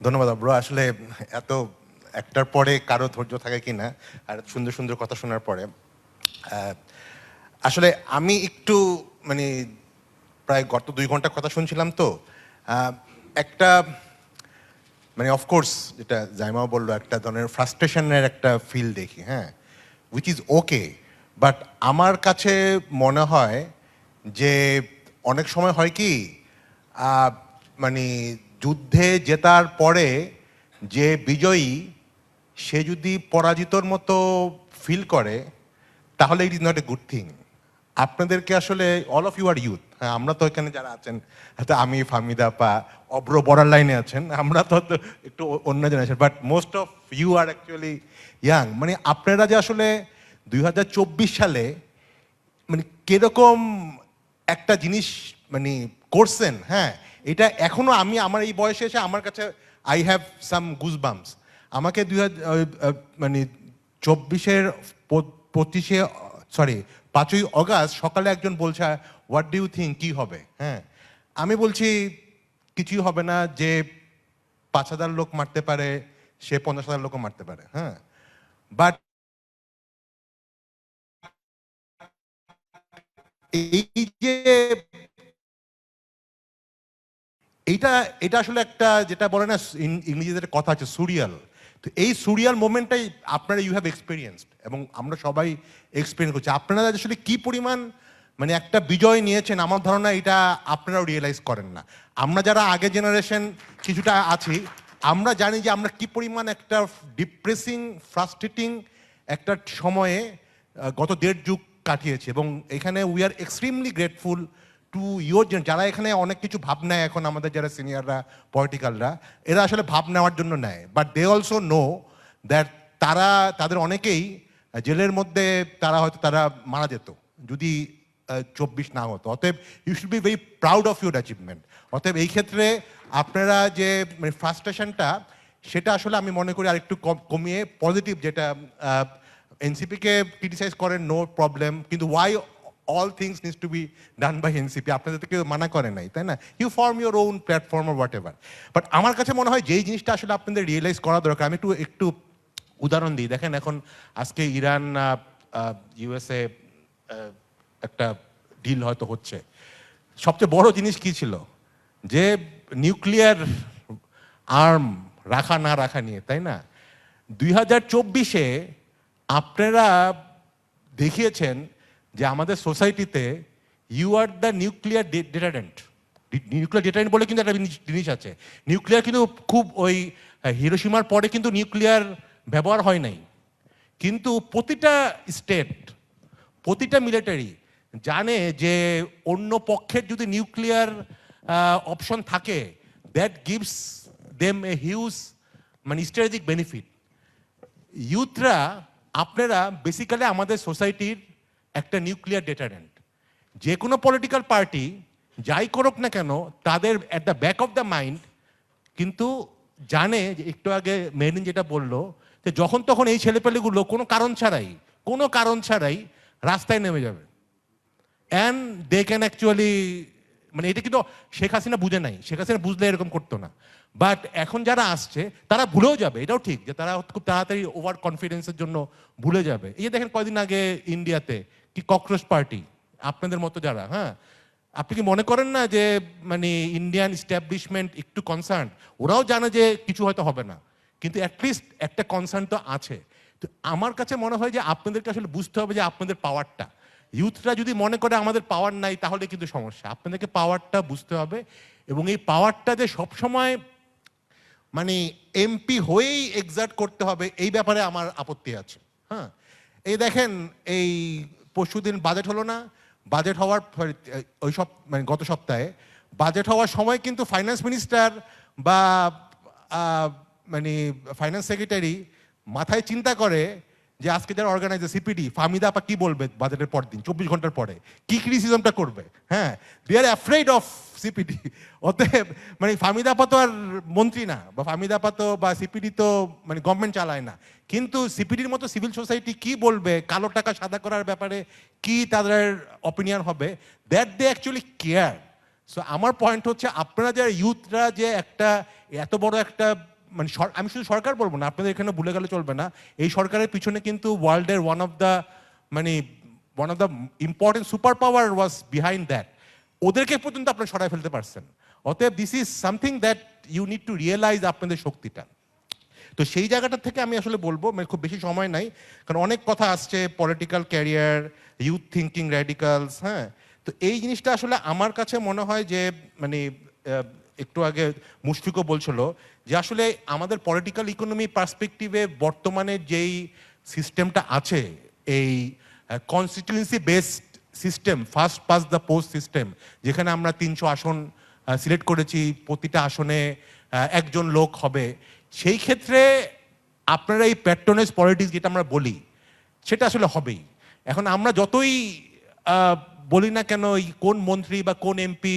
ধন্যবাদ ব্রো। আসলে এত একটার পরে কারো ধৈর্য থাকে কিনা আর সুন্দর সুন্দর কথা শোনার পরে আসলে আমি একটু মানে প্রায় গত 2 ঘন্টা কথা শুনছিলাম তো একটা মানে অফকোর্স যেটা জাইমাও বললো একটা ধরনের ফ্রাস্ট্রেশনের একটা ফিল দেখি, হ্যাঁ, উইচ ইজ ওকে। বাট আমার কাছে মনে হয় যে অনেক সময় হয় কি মানে যুদ্ধে জেতার পরে যে বিজয়ী সে যদি পরাজিতর মতো ফিল করে তাহলে it is not a good thing. আপনাদেরকে আসলে all of you are youth, হ্যাঁ, আমরা তো এখানে যারা আছেন হয়তো আমি ফাহমিদা পা অব্র বর্ডার লাইনে আছেন, আমরা তো একটু অন্য generation, but most of you are actually young. মানে আপনারা যে আসলে 2024 সালে মানে কিরকম একটা জিনিস মানে করছেন, হ্যাঁ, এটা এখনো আমি আমার এই বয়সে এসে আমার কাছে আই হ্যাভ সাম গুজবাম্পস। আমাকে মানে 24-এর 25-এ সরি 5ই অগাস্ট সকালে একজন বলছে হোয়াট ডু ইউ থিঙ্ক কি হবে, হ্যাঁ, আমি বলছি কিছুই হবে না, যে 5,000 লোক মারতে পারে সে 50,000 লোকও মারতে পারে, হ্যাঁ। বাট এই যে এইটা এটা আসলে একটা যেটা বলে না ইংরেজিতে একটা কথা আছে সুরিয়াল, তো এই সুরিয়াল মোমেন্টটাই আপনারা ইউ হ্যাভ এক্সপিরিয়েন্সড এবং আমরা সবাই এক্সপিরিয়েন্স করছি। আপনারা আসলে কি পরিমাণ মানে একটা বিজয় নিয়েছেন আমার ধারণা এটা আপনারাও রিয়েলাইজ করেন না। আমরা যারা আগে জেনারেশন কিছুটা আছি আমরা জানি যে আমরা কি পরিমাণ একটা ডিপ্রেসিং ফ্রাস্ট্রেটিং একটা সময়ে গত 1.5 যুগ কাটিয়েছি এবং এখানে we are extremely grateful to your যারা এখানে অনেক কিছু ভাব নেয় এখন আমাদের যারা সিনিয়ররা পলিটিক্যালরা এরা আসলে ভাব নেওয়ার জন্য নেয়, but they also know that তাদের অনেকেই জেলের মধ্যে তারা মারা যেত যদি 24 না হতো। অতএব you should be very proud of your achievement. অতএব এই ক্ষেত্রে আপনারা যে মানে ফ্রাস্ট্রেশনটা সেটা আসলে আমি মনে করি আরেকটু কমিয়ে পজিটিভ যেটা এনসিপিকে ক্রিটিসাইজ করেন নো প্রবলেম, কিন্তু why all things needs to be done by NCP আপনাদের কেউ মানা করে নাই, তাই না? You form your own platform or whatever. But আমার কাছে মনে হয় যেই জিনিসটা আসলে আপনাদের রিয়েলাইজ করা দরকার, আমি একটু উদাহরণ দিই। দেখেন এখন আজকে ইরান ইউএসএ একটা ডিল হয়তো হচ্ছে, সবচেয়ে বড় জিনিস কি ছিল যে নিউক্লিয়ার আর্ম রাখা না রাখা নিয়ে, তাই না? 2024-এ আপনারা দেখিয়েছেন যে আমাদের সোসাইটিতে you are the nuclear deterrent. Nuclear deterrent বলে কিন্তু একটা জিনিস আছে, নিউক্লিয়ার কিন্তু খুব ওই হিরোশিমার পরে কিন্তু নিউক্লিয়ার ব্যবহার হয় নাই, কিন্তু প্রতিটা স্টেট প্রতিটা মিলিটারি জানে যে অন্য পক্ষের যদি নিউক্লিয়ার অপশন থাকে that gives them a huge মানে স্ট্র্যাটেজিক বেনিফিট। ইউথরা আপনারা বেসিক্যালি আমাদের সোসাইটির একটা নিউক্লিয়ার ডেটারেন্ট। যে কোনো পলিটিক্যাল পার্টি যাই করুক না কেন তাদের at the back of the mind কিন্তু জানে যে একটু আগে মেরিন যেটা বললো যে যখন তখন এই ছেলেপেলেগুলো কোনো কারণ ছাড়াই রাস্তায় নেমে যাবে অ্যান্ড দে ক্যান অ্যাকচুয়ালি মানে এটা কিন্তু শেখ হাসিনা বুঝে নাই, শেখ হাসিনা বুঝলে এরকম করতো না। বাট এখন যারা আসছে তারা ভুলেও যাবে, এটাও ঠিক যে তারা খুব তাড়াতাড়ি ওভার কনফিডেন্সের জন্য ভুলে যাবে। এই যে দেখেন কয়দিন আগে ইন্ডিয়াতে কি ককরোচ পার্টি আপনাদের মতো যারা, হ্যাঁ, আপনি কি মনে করেন না যে মানে ইন্ডিয়ান ইস্টাবলিশমেন্ট একটু কনসার্ন, ওরাও জানে যে কিছু হয়তো হবে না কিন্তু অ্যাটলিস্ট একটা কনসার্ন তো আছে। তো আমার কাছে মনে হয় যে আপনাদেরকে আসলে বুঝতে হবে যে আপনাদের পাওয়ারটা, ইউথরা যদি মনে করে আমাদের পাওয়ার নাই তাহলে কিন্তু সমস্যা। আপনাদেরকে পাওয়ারটা বুঝতে হবে এবং এই পাওয়ারটা যে সবসময় মানে এমপি হয়েই এক্সার্ট করতে হবে এই ব্যাপারে আমার আপত্তি আছে। হ্যাঁ, এই দেখেন এই পরশুদিন বাজেট হলো না, বাজেট হওয়ার ওই সব মানে গত সপ্তাহে বাজেট হওয়ার সময় কিন্তু ফাইন্যান্স মিনিস্টার বা মানে ফাইন্যান্স সেক্রেটারি মাথায় চিন্তা করে যে আজকে যারা অর্গানাইজার সিপিডি ফাহমিদা আপা কি বলবে বাজেটের পর দিন 24 ঘন্টার পরে কি ক্রিটিসিজমটা করবে, হ্যাঁ, দে আর অ্যাফ্রেড অফ সিপিডি। অতএব মানে ফাহমিদা আপা তো আর মন্ত্রী না বা ফাহমিদা আপা তো বা সিপিডি তো মানে গভর্নমেন্ট চালায় না, কিন্তু সিপিডির মতো সিভিল সোসাইটি কি বলবে কালো টাকা সাদা করার ব্যাপারে কি তাদের অপিনিয়ন হবে, that they actually care. So আমার পয়েন্ট হচ্ছে আপনারা যারা ইউথরা যে একটা এত বড় একটা মানে আমি শুধু সরকার বলবো না, আপনাদের এখানে ভুলে গেলে চলবে না, এই সরকারের পিছনে কিন্তু ওয়ার্ল্ডের one of the important super power was behind that. ওদেরকে পর্যন্ত আপনারা সরাই ফেলতে পারছেন। অতএব this is something that you need to realize আপনাদের শক্তিটা। তো সেই জায়গাটা থেকে আমি আসলে বলবো, মানে খুব বেশি সময় নাই, কারণ অনেক কথা আসছে, political career, youth thinking radicals, হ্যাঁ। তো এই জিনিসটা আসলে আমার কাছে মনে হয় যে মানে একটু আগে মুশফিকও বলছিল যে আসলে আমাদের পলিটিক্যাল ইকোনমি পার্সপেক্টিভে বর্তমানে যেই সিস্টেমটা আছে, এই constituency based system, first past the post system, যেখানে আমরা 300 আসন সিলেক্ট করেছি, প্রতিটা আসনে একজন লোক হবে, সেই ক্ষেত্রে আপনারা এই প্যাট্রোনেজ পলিটিক্স যেটা আমরা বলি সেটা আসলে হবেই। এখন আমরা যতই বলি না কেন কোন মন্ত্রী বা কোন এমপি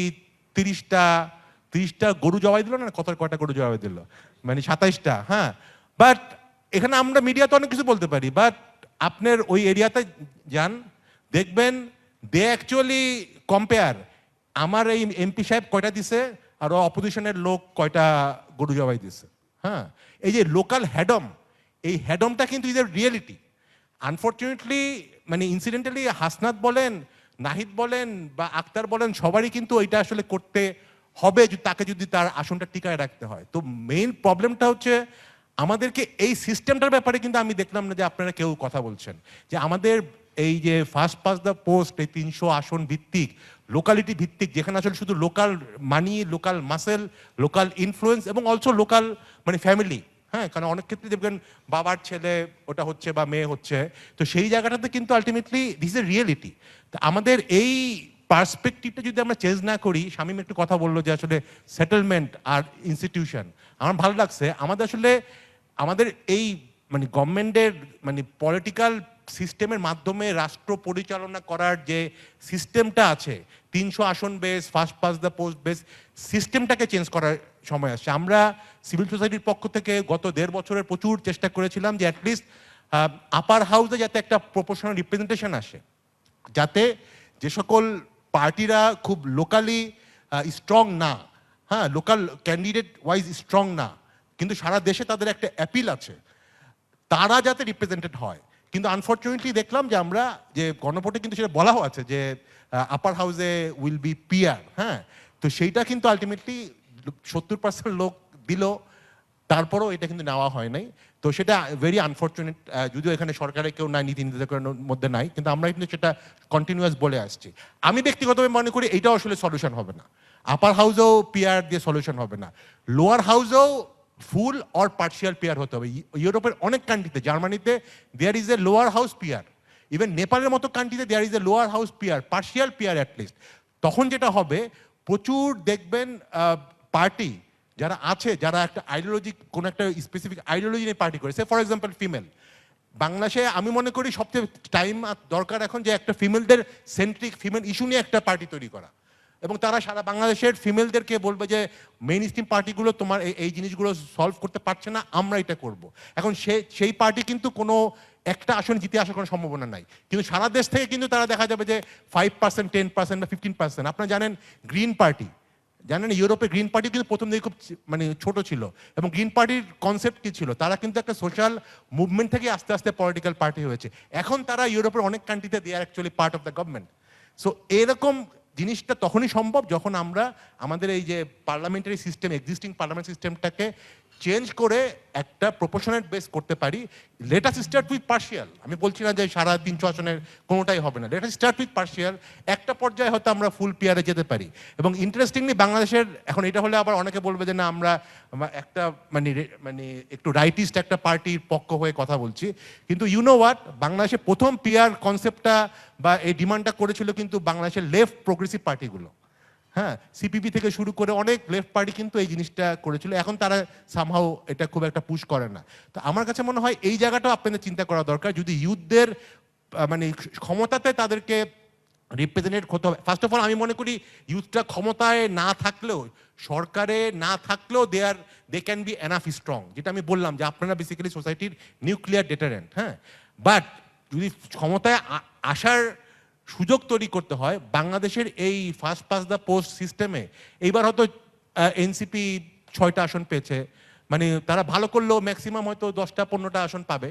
30টা গরু জবাই দিল না, কয়টা গরু জবাই দিল, মানে 27টা, হ্যাঁ। বাট এখানে আমরা মিডিয়াতে অনেক কিছু বলতে পারি, বাট আপনার ওই এরিয়াতে যান, দেখবেন দে অ্যাকচুয়ালি কম্পেয়ার আমার এই এমপি সাহেব কয়টা দিছে আর অপোজিশনের লোক কয়টা গরু জবাই দিছে, হ্যাঁ। এই যে লোকাল হ্যাডম, এই হ্যাডমটা কিন্তু ইজ এ রিয়েলিটি। আনফর্চুনেটলি মানে ইনসিডেন্টালি হাসনাত বলেন, নাহিদ বলেন বা আক্তার বলেন, সবারই কিন্তু ওইটা আসলে করতে হবে তাকে যদি তার আসনটা টিকায় রাখতে হয়। তো মেইন প্রবলেমটা হচ্ছে আমাদেরকে এই সিস্টেমটার ব্যাপারে কিন্তু আমি দেখলাম না যে আপনারা কেউ কথা বলছেন, যে আমাদের এই যে ফার্স্ট পাস দ্য পোস্ট, এই 300 আসন ভিত্তিক, লোকালিটি ভিত্তিক, যেখানে আসলে শুধু লোকাল মানি, লোকাল মাসেল, লোকাল ইনফ্লুয়েন্স এবং অলসো লোকাল মানে ফ্যামিলি, হ্যাঁ। কারণ অনেক ক্ষেত্রে দেখবেন বাবার ছেলে ওটা হচ্ছে বা মেয়ে হচ্ছে, তো সেই জায়গাটাতে কিন্তু আলটিমেটলি দিস এ রিয়েলিটি। তো আমাদের এই পার্সপেক্টিভটা যদি আমরা চেঞ্জ না করি, শামীম একটু কথা বললো যে আসলে সেটেলমেন্ট আর ইনস্টিটিউশন, আমার ভালো লাগছে। আমাদের আসলে আমাদের এই মানে গভর্নমেন্টের মানে পলিটিক্যাল সিস্টেমের মাধ্যমে রাষ্ট্র পরিচালনা করার যে সিস্টেমটা আছে, 300 আসন base, first past the post base সিস্টেমটাকে চেঞ্জ করার সময় আসছে। আমরা সিভিল সোসাইটির পক্ষ থেকে গত 1.5 বছরের প্রচুর চেষ্টা করেছিলাম যে অ্যাটলিস্ট আপার হাউসে যাতে একটা প্রপোর্শনাল রিপ্রেজেন্টেশন আসে, যাতে যে সকল পার্টিরা খুব লোকালি স্ট্রং না, হ্যাঁ, লোকাল ক্যান্ডিডেট ওয়াইজ স্ট্রং না, কিন্তু সারা দেশে তাদের একটা অ্যাপিল আছে, তারা যাতে রিপ্রেজেন্টেড হয়। কিন্তু আনফর্চুনেটলি দেখলাম যে আমরা যে গণভোটে কিন্তু সেটা বলাও আছে যে আপার হাউসে উইল বি পিয়ার, হ্যাঁ। তো সেইটা কিন্তু আলটিমেটলি 70% লোক দিল, তারপরও এটা কিন্তু নেওয়া হয় নাই। তো সেটা ভেরি আনফর্চুনেট, যদিও এখানে সরকারের কেউ নাই, নীতি নির্ধারকের মধ্যে নাই, কিন্তু আমরা কিন্তু সেটা কন্টিনিউয়াস বলে আসছি। আমি ব্যক্তিগতভাবে মনে করি এইটাও আসলে সলিউশন হবে না, আপার হাউসেও পিয়ার দিয়ে সলিউশন হবে না, লোয়ার হাউসেও ফুল অর পার্শিয়াল পিয়ার হতে হবে। ইউরোপের অনেক কান্ট্রিতে, জার্মানিতে there is a lower house PR, even নেপালের মতো কান্ট্রিতে there is a lower house PR, partial PR at least. তখন যেটা হবে, প্রচুর দেখবেন পার্টি যারা আছে, যারা একটা আইডিওলজি, কোনো একটা স্পেসিফিক আইডিওলজি নিয়ে পার্টি করে, সে ফর এক্সাম্পল ফিমেল, বাংলাদেশে আমি মনে করি সবচেয়ে টাইম দরকার এখন যে একটা ফিমেলদের সেন্ট্রিক, ফিমেল ইস্যু নিয়ে একটা পার্টি তৈরি করা, এবং তারা সারা বাংলাদেশের ফিমেলদেরকে বলবে যে মেইন স্ট্রিম পার্টিগুলো তোমার এই জিনিসগুলো সলভ করতে পারছে না, আমরা এটা করব। এখন সেই পার্টি কিন্তু কোনো একটা আসন জিতে আসার কোনো সম্ভাবনা নাই, কিন্তু সারা দেশ থেকে কিন্তু তারা দেখা যাবে যে 5%, 10% বা 15%। আপনারা জানেন গ্রিন পার্টি, জানেন ইউরোপে গ্রিন পার্টি কিন্তু প্রথম দিকে খুব মানে ছোট ছিল, এবং গ্রিন পার্টির কনসেপ্ট কি ছিল, তারা কিন্তু একটা সোশ্যাল মুভমেন্ট থেকে আস্তে আস্তে পলিটিক্যাল পার্টি হয়েছে। এখন তারা ইউরোপের অনেক কান্ট্রিতে they are actually part of the government. So এরকম জিনিসটা তখনই সম্ভব যখন আমরা আমাদের এই যে পার্লামেন্টারি সিস্টেম, এক্সিস্টিং পার্লামেন্ট সিস্টেমটাকে চেঞ্জ করে একটা প্রপোর্শনেট বেস করতে পারি। Let us start with partial, আমি বলছি না যে সারা 300 আসনের কোনোটাই হবে না, late us start with partial. একটা পর্যায়ে হয়তো আমরা ফুল পিয়ারে যেতে পারি। এবং ইন্টারেস্টিংলি বাংলাদেশের এখন এটা হলে আবার অনেকে বলবে যে না আমরা একটা মানে একটু রাইটিস্ট একটা পার্টির পক্ষ হয়ে কথা বলছি, কিন্তু ইউ নো হোয়াট, বাংলাদেশে প্রথম পিয়ার কনসেপ্টটা বা এই ডিমান্ডটা করেছিল কিন্তু বাংলাদেশের লেফট প্রোগ্রেসিভ পার্টিগুলো, হ্যাঁ। সিপিপি থেকে শুরু করে অনেক লেফট পার্টি কিন্তু এই জিনিসটা করেছিল, এখন তারা সামহাও এটা খুব একটা পুশ করে না। তো আমার কাছে মনে হয় এই জায়গাটাও আপনাদের চিন্তা করা দরকার, যদি ইউথদের মানে ক্ষমতাতে তাদেরকে রিপ্রেজেন্টেট করতে হবে। ফার্স্ট অফ অল আমি মনে করি ইউথটা ক্ষমতায় না থাকলেও, সরকারে না থাকলেও they can be enough strong, যেটা আমি বললাম যে আপনারা বেসিক্যালি সোসাইটির নিউক্লিয়ার ডেটারেন্ট, হ্যাঁ। বাট যদি ক্ষমতায় আসার সুযোগ তৈরি করতে হয়, বাংলাদেশের এই ফার্স্ট পাস দ্য পোস্ট সিস্টেমে এইবার হয়তো এনসিপি 6টা আসন পেয়েছে, মানে তারা ভালো করলেও ম্যাক্সিমাম হয়তো 10টা-15টা আসন পাবে,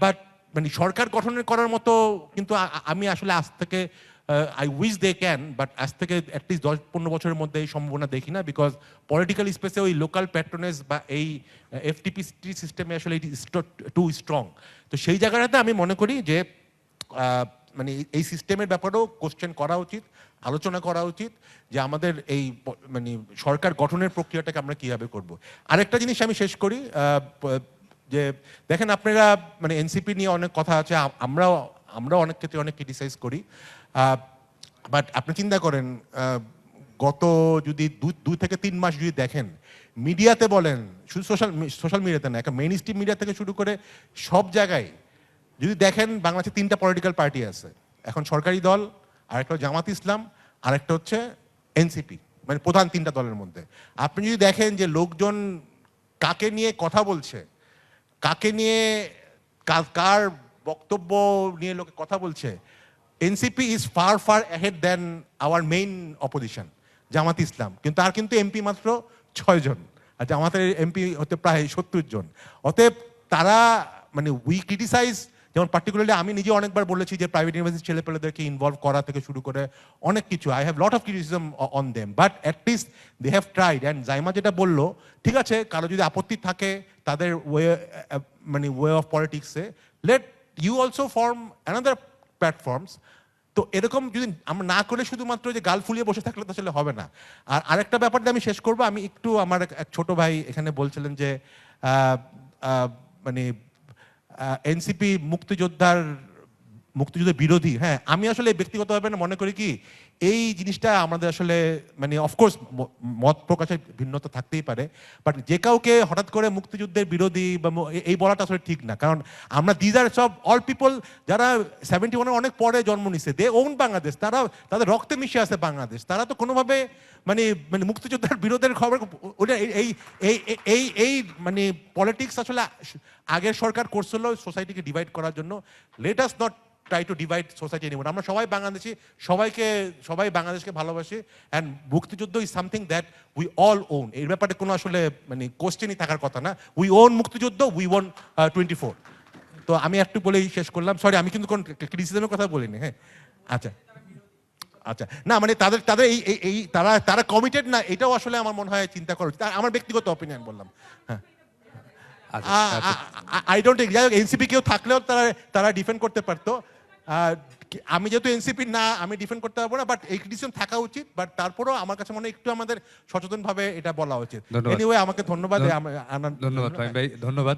বাট মানে সরকার গঠনের করার মতো কিন্তু আমি আসলে আজ থেকে I wish they can, but আজ থেকে অ্যাটলিস্ট 10-15 বছরের মধ্যে এই সম্ভাবনা দেখি না, বিকজ পলিটিক্যাল স্পেসে ওই লোকাল প্যাট্রোনেজ বা এই এফটিপি সিস্টেমে আসলে ইট ইজ টু স্ট্রং। তো সেই জায়গাটাতে আমি মনে করি যে মানে এই সিস্টেমের ব্যাপারেও কোশ্চেন করা উচিত, আলোচনা করা উচিত যে আমাদের এই মানে সরকার গঠনের প্রক্রিয়াটাকে আমরা কীভাবে করব। আরেকটা জিনিস আমি শেষ করি, যে দেখেন আপনারা মানে এনসিপি নিয়ে অনেক কথা আছে, আমরাও অনেক ক্ষেত্রে অনেক ক্রিটিসাইজ করি, বাট আপনি চিন্তা করেন গত যদি 2 থেকে 3 মাস যদি দেখেন মিডিয়াতে বলেন, শুধু সোশ্যাল মিডিয়াতে না, একটা মেইন স্ট্রিম মিডিয়া থেকে শুরু করে সব জায়গায় যদি দেখেন বাংলাদেশে 3টা পলিটিক্যাল পার্টি আছে এখন, সরকারি দল, আরেকটা জামাত ইসলাম, আরেকটা হচ্ছে এনসিপি, মানে প্রধান 3টা দলের মধ্যে। আপনি যদি দেখেন যে লোকজন কাকে নিয়ে কথা বলছে, কাকে নিয়ে কার বক্তব্য নিয়ে লোকে কথা বলছে, NCP is far ahead then our main opposition Jamaat Islam, কিন্তু তার কিন্তু এমপি মাত্র 6 জন, আর জামাতের এমপি হতে প্রায় 70 জন। অতএব তারা মানে উই ক্রিটিসাইজ, যেমন পার্টিকুলারলি আমি নিজে অনেকবার বলেছি যে প্রাইভেট ইউনিভার্সিটি ছেলেপেলেদেরকে ইনভলভ করা থেকে শুরু করে অনেক কিছু, I have lot of criticism on them, but at least they have tried. And Zaima যেটা বললো ঠিক আছে, কারো যদি আপত্তি থাকে তাদের মানে ওয়ে অফ পলিটিক্সে, let you also form another platforms. তো এরকম যদি আমরা না করে শুধুমাত্র যে গাল ফুলিয়ে বসে থাকলে তো আসলে হবে না। আর আরেকটা ব্যাপার দিয়ে আমি শেষ করবো, আমি একটু আমার এক ছোট ভাই এখানে বলছিলেন যে মানে এনসিপি মুক্তিযুদ্ধ বিরোধী। হ্যাঁ, আমি আসলে ব্যক্তিগতভাবে মনে করি কি এই জিনিসটা আমাদের আসলে মানে অফকোর্স মত প্রকাশের ভিন্নতা থাকতেই পারে, বাট যে কাউকে হঠাৎ করে মুক্তিযুদ্ধের বিরোধী বা এই বলাটা আসলে ঠিক না, কারণ আমরা দিজ আর সব অল পিপল যারা 71-এর অনেক পরে জন্ম নিছে, দে ওন বাংলাদেশ, তারা তাদের রক্তে মিশে আছে বাংলাদেশ, তারা তো কোনোভাবে মানে মানে মুক্তিযোদ্ধার বিরোধের খবর ওটা এই এই এই এই মানে পলিটিক্স আসলে আগের সরকার করছিল সোসাইটিকে ডিভাইড করার জন্য। Let us not try to divide society anymore. আমরা সবাই বাংলাদেশি, সবাই বাংলাদেশকে ভালোবাসি, and Muktijuddho is something that we all own. এর ব্যাপারে কোনো আসলে মানে কোশ্চেনই থাকার কথা না। We own Muktijuddho, we own 24। তো আমি একটু বলেই শেষ করলাম, সরি আমি কিন্তু কোন ক্রিটিসিজমের কথা বলিনি। হ্যাঁ, আচ্ছা আচ্ছা, না মানে তাদের তাদের এই এই তারা কমিটেড না, এটাও আসলে আমার মনে হয় চিন্তা করা উচিত, আমার ব্যক্তিগত অপিনিয়ন বললাম। হ্যাঁ, আই ডোন্ট থিঙ্ক এনসিপি কেউ থাকলেও তারা ডিফেন্ড করতে পারতো। আমি যেহেতু এনসিপি না, আমি ডিফেন্ড করতে পারবো না, বাট এই ক্রিটিসিজম থাকা উচিত, বাট তারপরেও আমার কাছে মনে হয় একটু আমাদের সচেতনভাবে এটা বলা উচিত। এনিওয়ে আমাকে ধন্যবাদ। ধন্যবাদ ভাই, ধন্যবাদ।